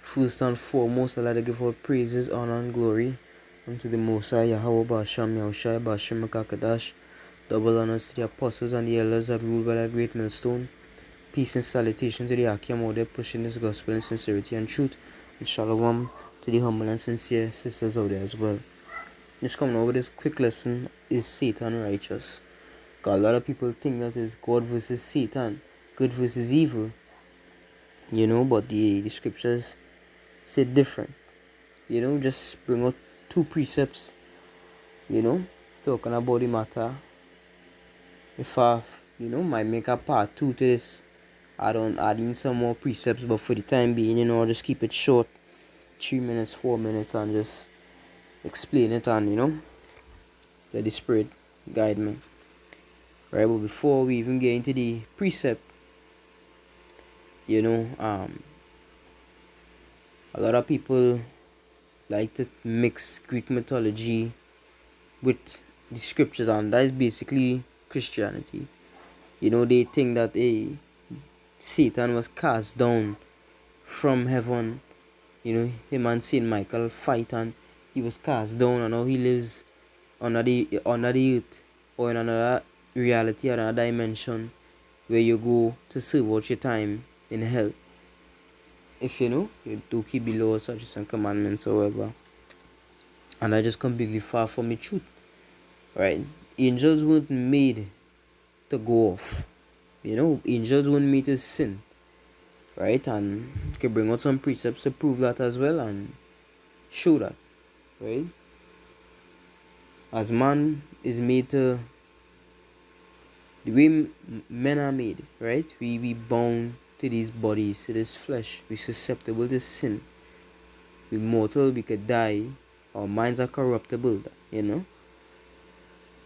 First and foremost, I'd like to give all praises, honor, and glory unto the Most High Yahweh Basham Yahushai Basham Makakadash. Double honors to the apostles and the elders that rule by that great millstone. Peace and salutation to the Akim out there pushing this gospel in sincerity and truth. And shalom to the humble and sincere sisters out there as well. Just coming over this quick lesson, is Satan righteous? Because a lot of people think that it's God versus Satan, good versus evil. But the scriptures say different. Just bring out two precepts, talking about the matter. If I, might make a part two to this, I don't add in some more precepts, but for the time being, I'll just keep it short, 3 minutes, 4 minutes, and just explain it and, let the Spirit guide me. Right, but before we even get into the precept, a lot of people like to mix Greek mythology with the scriptures, and that is basically Christianity. They think that Satan was cast down from heaven. Him and Saint Michael fight, and he was cast down, and now he lives under the earth, or in another reality, another dimension, where you go to serve out your time in hell. If you do keep the laws, statutes, and commandments, however. And I just completely far from the truth. Right? Angels weren't made to go off. Angels weren't made to sin. Right? And you can bring out some precepts to prove that as well and show that. Right? As man is made to, the way men are made, right? We bound to these bodies, to this flesh. We're susceptible to sin. We're mortal, we could die. Our minds are corruptible,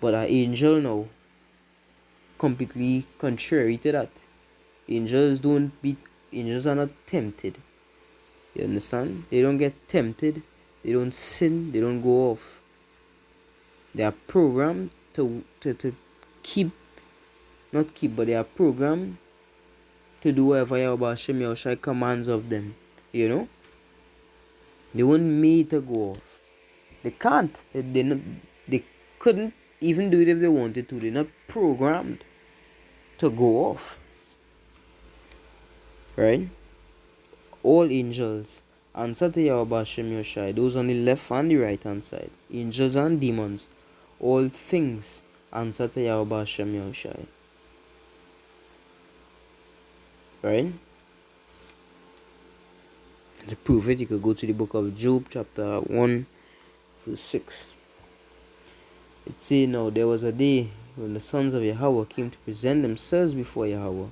But an angel now, completely contrary to that. Angels are not tempted. You understand? They don't get tempted. They don't sin. They don't go off. They are programmed to but they are programmed to do whatever Yahweh Hashem Yahushai commands of them. They weren't made to go off. They can't. They couldn't even do it if they wanted to. They're not programmed to go off. Right? All angels answer to Yahweh Hashem Yahushai. Those on the left and the right hand side. Angels and demons. All things answer to Yahweh Hashem Yahushai. Right? To prove it, you could go to the book of Job, chapter 1, verse 6. It says, now there was a day when the sons of Yahweh came to present themselves before Yahweh,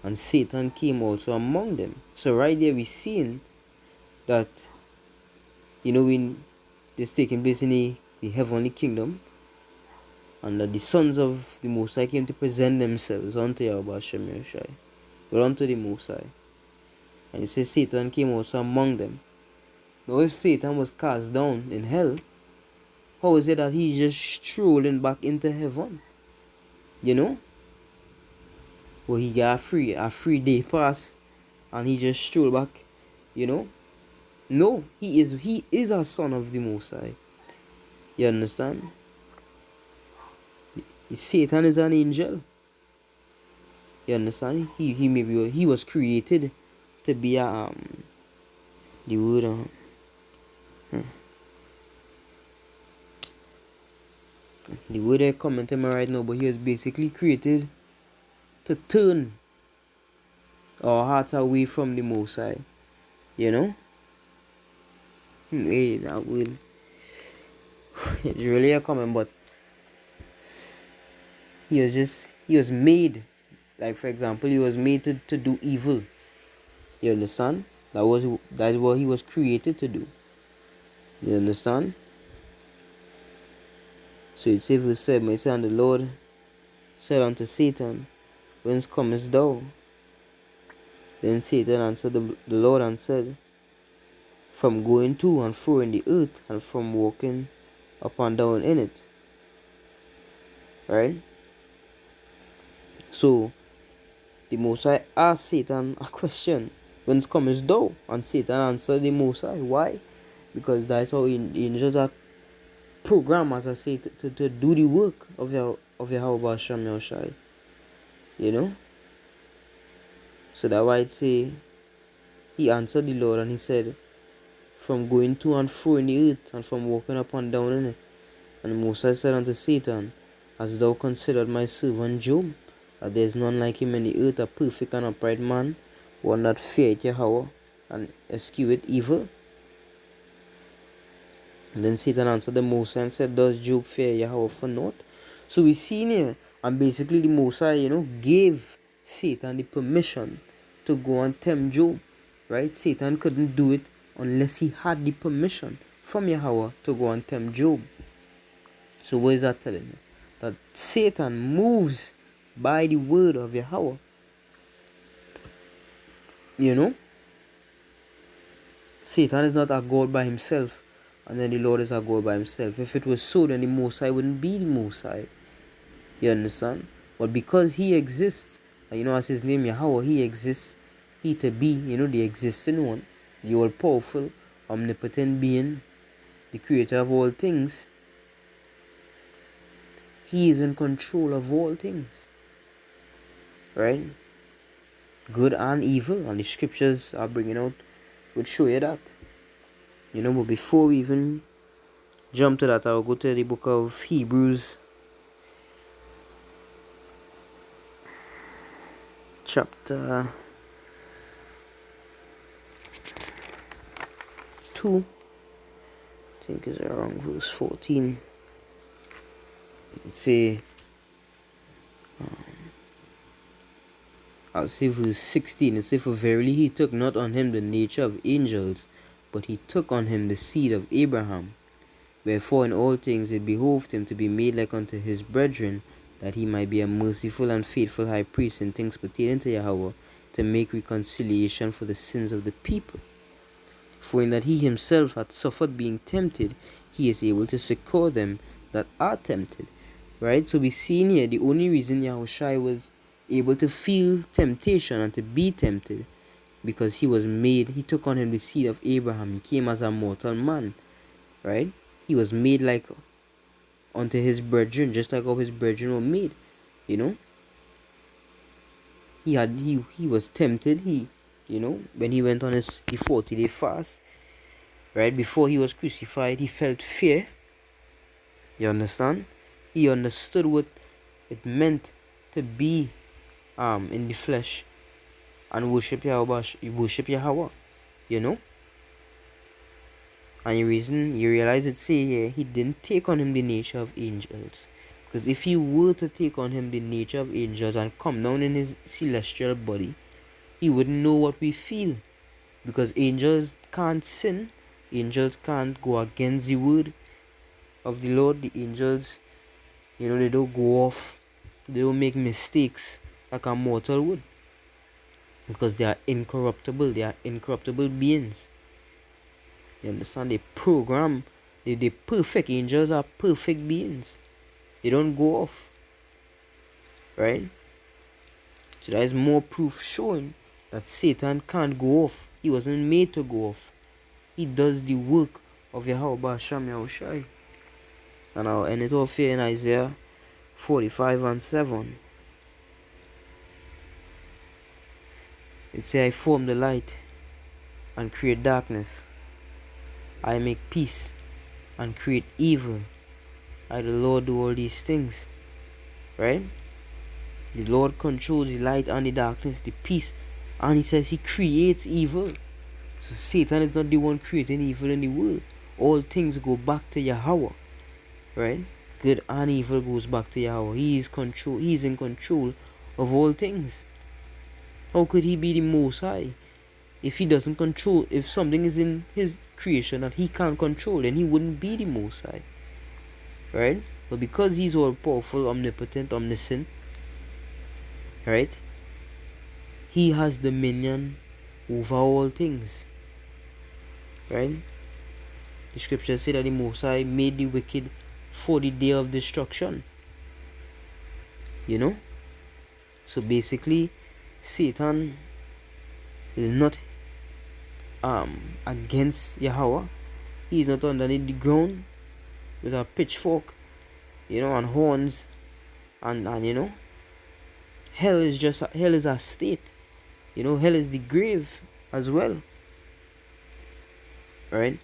and Satan came also among them. So right there we seeing that, when this taking place in the heavenly kingdom, and that the sons of the Most High came to present themselves unto Yahweh Hashem Yahushai, but unto the Most High. And it says Satan came also among them. Now if Satan was cast down in hell, how is it that he's just strolling back into heaven? Well, he got a free day pass and he just stroll back, No, he is a son of the Most High. You understand? Satan is an angel. You understand? He was created to be a the word the word I comment to me right now, but he was basically created to turn our hearts away from the Most High. Hey, that word, it's really a comment, but he was made, like for example, he was made to do evil. You understand? That's what he was created to do. You understand? So it says verse 7, it says, and the Lord said unto Satan, whence comest thou? Then Satan answered the Lord and said, from going to and fro in the earth, and from walking up and down in it. Right? So the Most High asked Satan a question. whence comest thou? And Satan answered the Most High. Why? Because that's how angels are programmed, as I say, to do the work of Yahweh Hashem Yahushai. You know? So that's why it say, he answered the Lord and he said, from going to and fro in the earth, and from walking up and down in it. And Moses said unto Satan, hast thou considered my servant Job, that there is none like him in the earth, a perfect and upright man, one that feareth Yahweh, and escheweth evil? And then Satan answered the Moses and said, does Job fear Yahweh for naught? So we see in here, and basically the Moses, gave Satan the permission to go and tempt Job. Right? Satan couldn't do it unless he had the permission from Yahweh to go and tempt Job. So what is that telling you? That Satan moves by the word of Yahweh. Satan is not a God by himself, and then the Lord is a God by himself. If it was so, then the Most High wouldn't be the Most High. You understand? But because he exists, as his name Yahweh, he exists, he to be, the existing one, the all-powerful, omnipotent being, the creator of all things. He is in control of all things. Right? Good and evil, and the scriptures are bringing out would show you that. But before we even jump to that, I'll go to the book of Hebrews, chapter 2, I think is around verse 14. Let's say, I'll say verse 16. It says, for verily he took not on him the nature of angels, but he took on him the seed of Abraham. Wherefore in all things it behoved him to be made like unto his brethren, that he might be a merciful and faithful high priest in things pertaining to Yahweh, to make reconciliation for the sins of the people. For in that he himself hath suffered being tempted, he is able to succor them that are tempted. Right? So we see in here the only reason Yahushua was able to feel temptation and to be tempted, because he took on him the seed of Abraham. He came as a mortal man. Right? He was made like unto his brethren, just like how his brethren were made. He was tempted, when he went on the 40-day fast, right, before he was crucified, he felt fear. You understand? He understood what it meant to be in the flesh and worship Yahweh, And the reason you realize it say here, he didn't take on him the nature of angels. Because if he were to take on him the nature of angels and come down in his celestial body, he wouldn't know what we feel. Because angels can't sin. Angels can't go against the word of the Lord. The angels, they don't go off. They don't make mistakes like a mortal would. Because they are incorruptible. They are incorruptible beings. You understand? They program. They perfect. Angels are perfect beings. They don't go off. Right? So there is more proof showing that Satan can't go off. He wasn't made to go off. He does the work of Yahweh Hashem Yahushai. And I'll end it off here in Isaiah 45 and 7. It says, I form the light and create darkness. I make peace and create evil. I, the Lord, do all these things. Right? The Lord controls the light and the darkness, the peace. And he says he creates evil. So Satan is not the one creating evil in the world. All things go back to Yahweh. Right? Good and evil goes back to Yahweh. He is in control of all things. How could he be the Most High if he doesn't control? If something is in his creation that he can't control, then he wouldn't be the Most High. Right? But because he's all powerful, omnipotent, omniscient, right? He has dominion over all things. Right? The scriptures say that the Most High made the wicked for the day of destruction. So basically, Satan is not against Yahweh. He is not underneath the ground with a pitchfork, and horns, and hell is a state. Hell is the grave as well, right?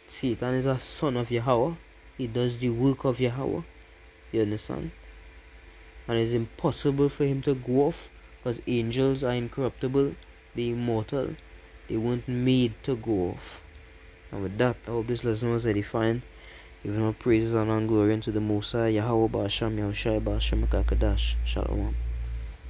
Satan is a son of Yahweh. He does the work of Yahweh. You understand? And it's impossible for him to go off, because angels are incorruptible, they're immortal. They weren't made to go off. And with that, I hope this lesson was edifying. Giving all praises, honor, and glory unto the Most High, Yahweh Ba'asham Yahushai Ba'asham Makakadash. Shalom.